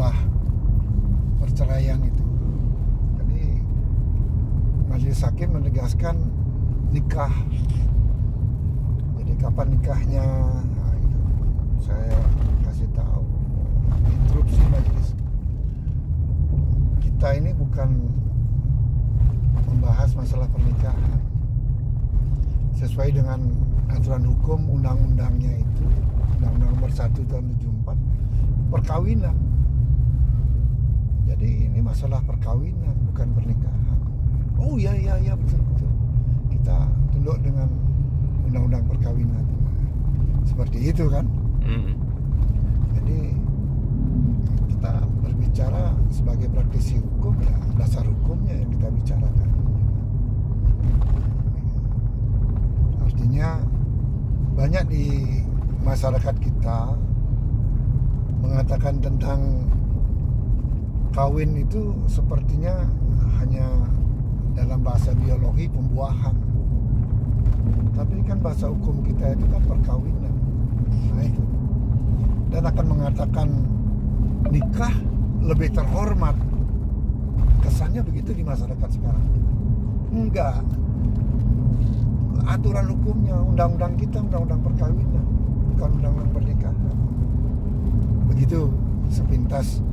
musbah perceraian itu. Jadi majelis hakim menegaskan nikah. Jadi kapan nikahnya? Nah, itu saya kasih tahu. Instruksi majelis. Kita ini bukan membahas masalah pernikahan. Sesuai dengan aturan hukum undang-undangnya itu, Undang-Undang Nomor 1 Tahun 74, perkawinan. Jadi ini masalah perkawinan, bukan pernikahan. Oh iya betul. Kita tunduk dengan undang-undang perkawinan. Seperti itu kan? Jadi kita berbicara sebagai praktisi hukum, ya dasar hukumnya yang kita bicarakan. Artinya banyak di masyarakat kita mengatakan tentang kawin itu sepertinya hanya dalam bahasa biologi pembuahan. Tapi kan bahasa hukum kita itu kan perkawinan. Nah itu. Dan akan mengatakan nikah lebih terhormat. Kesannya begitu di masyarakat sekarang. Enggak. Aturan hukumnya, undang-undang kita, undang-undang perkawinan, bukan undang-undang pernikahan. Begitu sepintas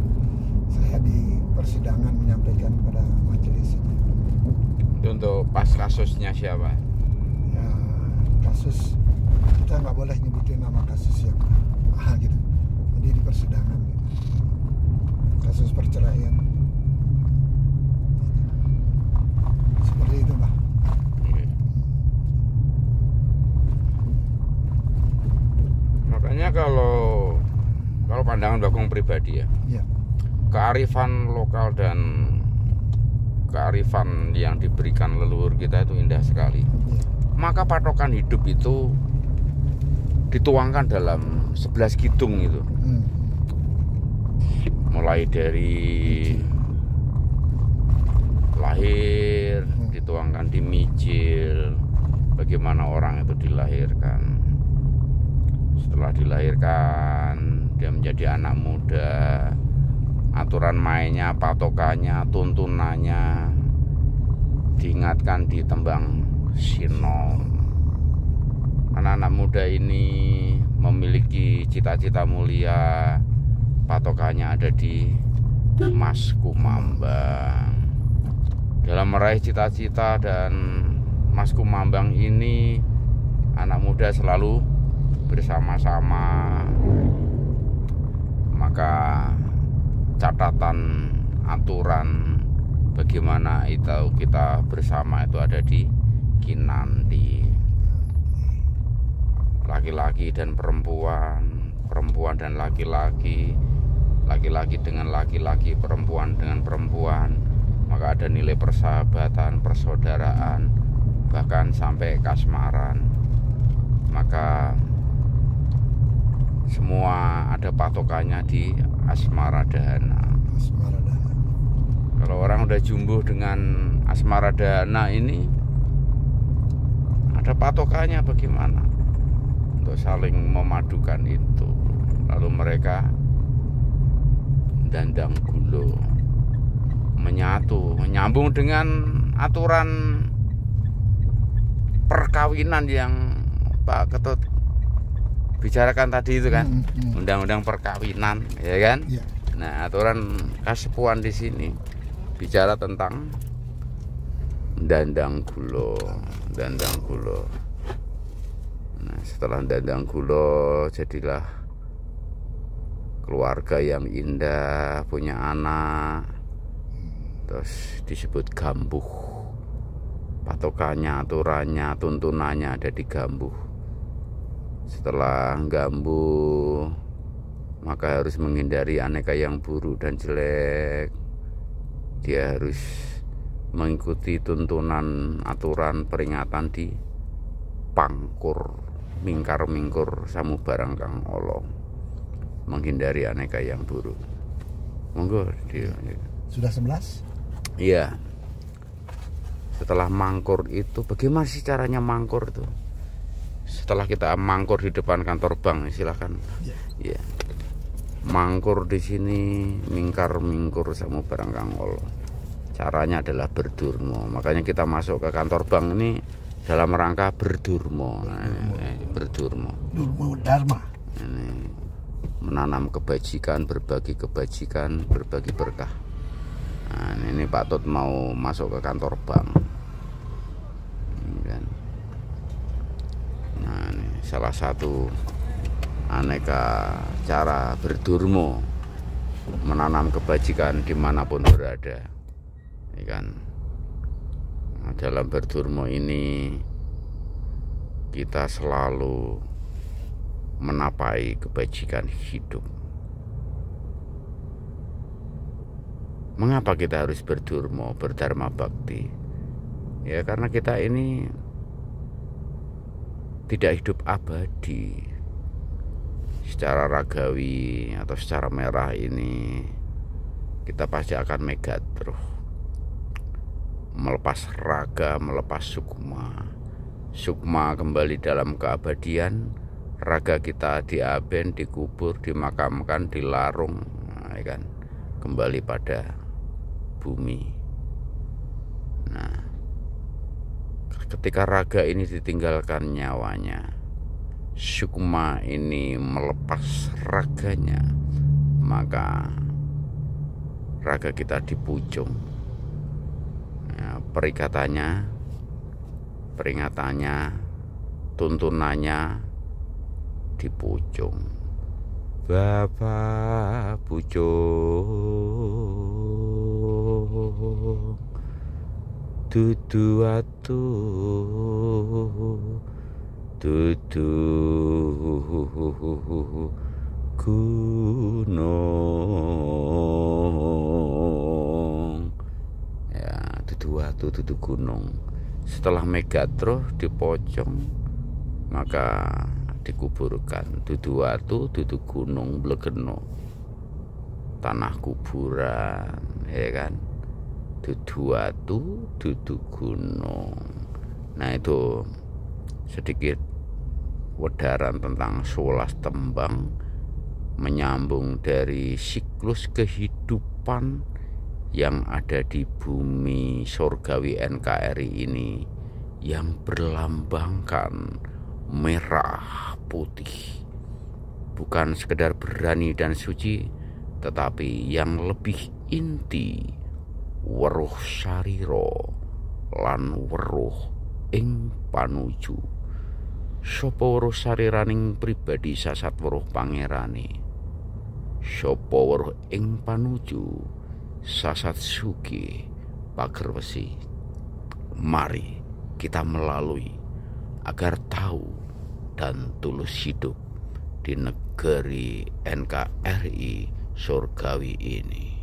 saya di persidangan menyampaikan kepada majelis ini. Itu untuk pas kasusnya siapa? Ya, kasus kita nggak boleh nyebutin nama kasus siapa. Gitu. Jadi di persidangan gitu. Kasus perceraian. Seperti itu, Pak. Makanya kalau pandangan Bagong pribadi ya, kearifan lokal dan kearifan yang diberikan leluhur kita itu indah sekali. Maka patokan hidup itu dituangkan dalam 11 kidung itu. Mulai dari lahir dituangkan di mijil, bagaimana orang itu dilahirkan. Setelah dilahirkan dia menjadi anak muda, aturan mainnya, patokannya, tuntunannya diingatkan di tembang Sinom. Anak-anak muda ini memiliki cita-cita mulia, patokannya ada di Mas Kumambang. Dalam meraih cita-cita dan Mas Kumambang ini, anak muda selalu bersama-sama. Maka catatan aturan bagaimana itu kita bersama itu ada di Kinanti. Laki-laki dan perempuan, perempuan dan laki-laki, laki-laki dengan laki-laki, perempuan dengan perempuan. Maka ada nilai persahabatan, persaudaraan, bahkan sampai kasmaran. Maka semua ada patokannya di Asmaradahana. Kalau orang udah jumbuh dengan Asmaradahana ini, ada patokannya bagaimana untuk saling memadukan itu. Lalu mereka dandang gulo, menyatu, menyambung dengan aturan perkawinan yang Pak Ketut bicarakan tadi itu kan, undang-undang perkawinan, ya kan? Ya. Nah, aturan kasepuan di sini bicara tentang dandang gulo. Nah, setelah dandang gulo jadilah keluarga yang indah, punya anak, terus disebut gambuh. Patokannya, aturannya, tuntunannya ada di gambuh. Setelah gambuh, maka harus menghindari aneka yang buruk dan jelek. Dia harus mengikuti tuntunan aturan peringatan di pangkur, mingkar-mingkur samubarang kang olong, menghindari aneka yang buruk. Monggo dia. Sudah 11? Iya. Setelah mangkur itu, bagaimana sih caranya mangkur itu? Setelah kita mangkur di depan kantor bank, silahkan. Ya. mangkur di sini, mingkar-mingkur sama barang kangol. Caranya adalah berdurmo. Makanya kita masuk ke kantor bank ini dalam rangka berdurmo. Nah, berdurmo. Durmo Dharma. Ini menanam kebajikan, berbagi berkah. Nah, ini Pak Tut mau masuk ke kantor bank. Ini kan. Nah, ini salah satu aneka cara berdurmo, menanam kebajikan dimanapun berada. Ini kan. Nah, dalam berdurmo ini kita selalu menapai kebajikan hidup. Mengapa kita harus berdurmo, berdharma bakti? Ya karena kita ini tidak hidup abadi. Secara ragawi atau secara merah ini kita pasti akan megat terus, melepas raga, melepas sukma kembali dalam keabadian. Raga kita diaben, dikubur, dimakamkan, dilarung, nah, kan, kembali pada bumi. Nah, ketika raga ini ditinggalkan nyawanya, sukma ini melepas raganya, maka raga kita dipujung. Nah, peringatannya, tuntunannya dipujung. Bapak pucung dudu atu dudu gunung. Ya, dudu atu dudu gunung. Setelah megatro dipocong, maka dikuburkan. Dudu watu, dudu gunung blegeno, tanah kuburan, ya kan. Dudu watu, dudu gunung. Nah, itu sedikit wedaran tentang 11 tembang, menyambung dari siklus kehidupan yang ada di bumi surgawi NKRI ini, yang berlambangkan merah putih, bukan sekedar berani dan suci, tetapi yang lebih inti, weruh sariro lan weruh ing panuju. Sapa weruh sariraning pribadi sasat weruh pangerane, sapa weruh ing panuju sasat sugi pager wesi. Mari kita melalui agar tahu dan tulus hidup di negeri NKRI surgawi ini.